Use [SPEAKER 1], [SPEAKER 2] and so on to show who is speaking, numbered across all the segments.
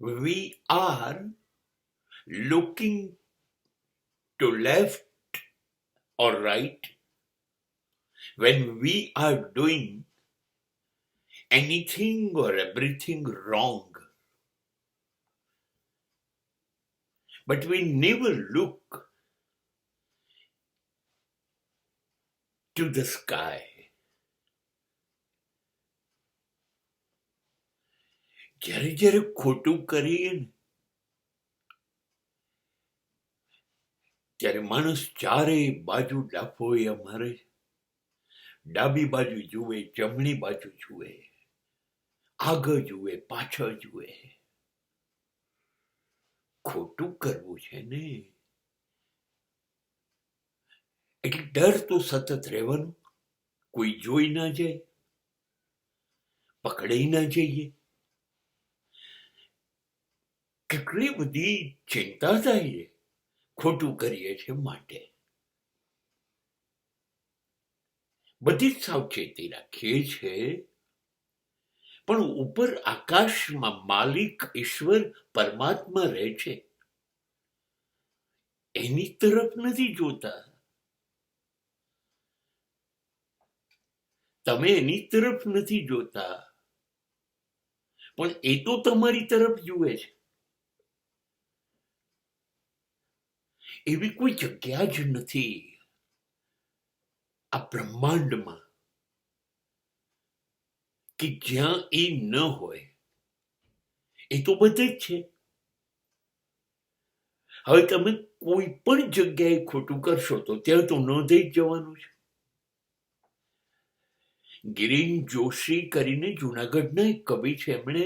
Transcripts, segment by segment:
[SPEAKER 1] we are looking to left or right when we are doing anything or everything wrong. But we never look to the sky. જ્યારે જ્યારે ખોટું કરીએ ને ત્યારે માણસ ચારે બાજુ ડાફોયા મારે, ડાબી બાજુ જુએ, જમણી બાજુ જુએ, આગળ જુએ, પાછળ જુએ. ખોટું કરવું છે ને એટલે ડર તો સતત રહેવાનું, કોઈ જોઈ ના જાય, પકડાઈ ના જઈએ. કેટલી બધી ચિંતા થાય છે ખોટું કરીએ છીએ માટે. બધી જ સાવચેતી રાખીએ છે, પણ ઉપર આકાશમાં માલિક ઈશ્વર પરમાત્મા રહે છે, એની તરફ નથી જોતા. તમે એની તરફ નથી જોતા, પણ એ તો તમારી તરફ જુએ છે. એવી કોઈ જગ્યા જ નથી આ બ્રહ્માંડમાં કે જ્યાં એ ન હોય. એ તો બધે જ છે. હવે તમે કોઈ પણ જગ્યાએ ખોટું કરશો તો ત્યાં તો નોંધાઈ જ જવાનું છે. ગિરીન જોશી કરીને જુનાગઢના એક કવિ છે, એમણે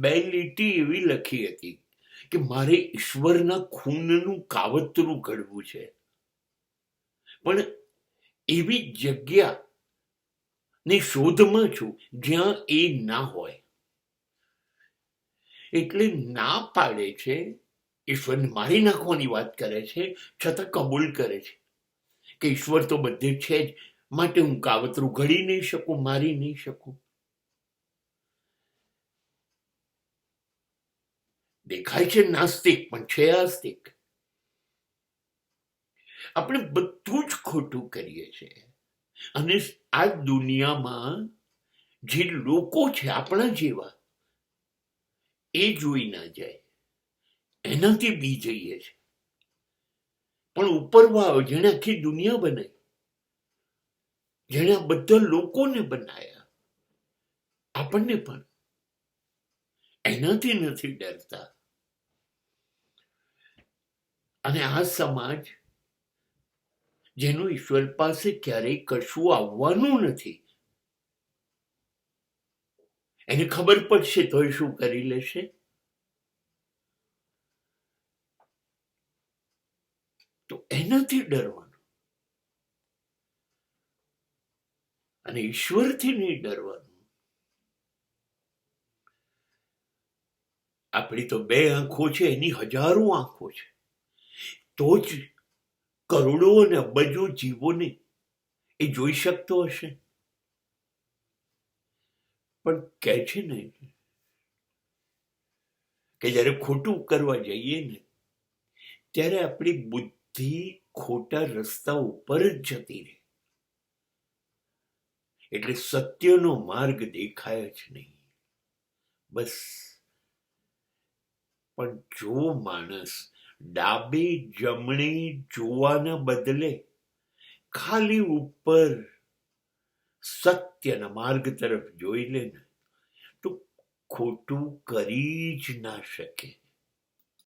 [SPEAKER 1] 2 લીટી એવી લખી હતી કે મારે ઈશ્વરના ખૂનનું કાવતરું ઘડવું છે, પણ એવી જગ્યા ની શોધમાં છું જ્યાં એ ના હોય. એટલે ના પાડે છે, ઈશ્વરને મારી નાખવાની વાત કરે છે, છતાં કબૂલ કરે છે કે ઈશ્વર તો બધે છે જ, માટે હું કાવતરું ઘડી નહીં શકું, મારી નહીં શકું. દેખાય છે નાસ્તિક, પણ છે આસ્તિક. આપણે બધું જ ખોટું કરીએ છીએ. અને આ દુનિયામાં જે લોકો છે આપણા જેવા, એ જોઈ ના જાય, એનાથી બી જઈએ છે. પણ ઉપરવાળો જેણે આખી દુનિયા બનાવી, જેણે આ બધા લોકોને બનાયા, આપણને પણ, એનાથી નથી ડરતા. અને આ સમાજ જેનું ઈશ્વર પાસે ક્યારેય કશું આવવાનું નથી, એને ખબર પડશે તો એ શું કરી લેશે? તો એનાથી ડરવાનું, અને ઈશ્વરથી નહીં ડરવાનું. આપણી તો 2 આંખો છે, એની હજારો આંખો છે, તો જ કરોડો અને અબજો જીવોને એ જોઈ શકતો હશે. પણ કહે છે ને કે જ્યારે ખોટું કરવા જઈએ ને ત્યારે આપણી બુદ્ધિ ખોટા રસ્તા ઉપર જ જતી રહે, એટલે સત્યનો માર્ગ દેખાય જ નહીં. બસ. પણ જો માણસ ડાબે જમણે જોવાના બદલે ખાલી ઉપર સત્યના માર્ગ તરફ જોઈ લે ને તો ખોટું કરી જ ના શકે.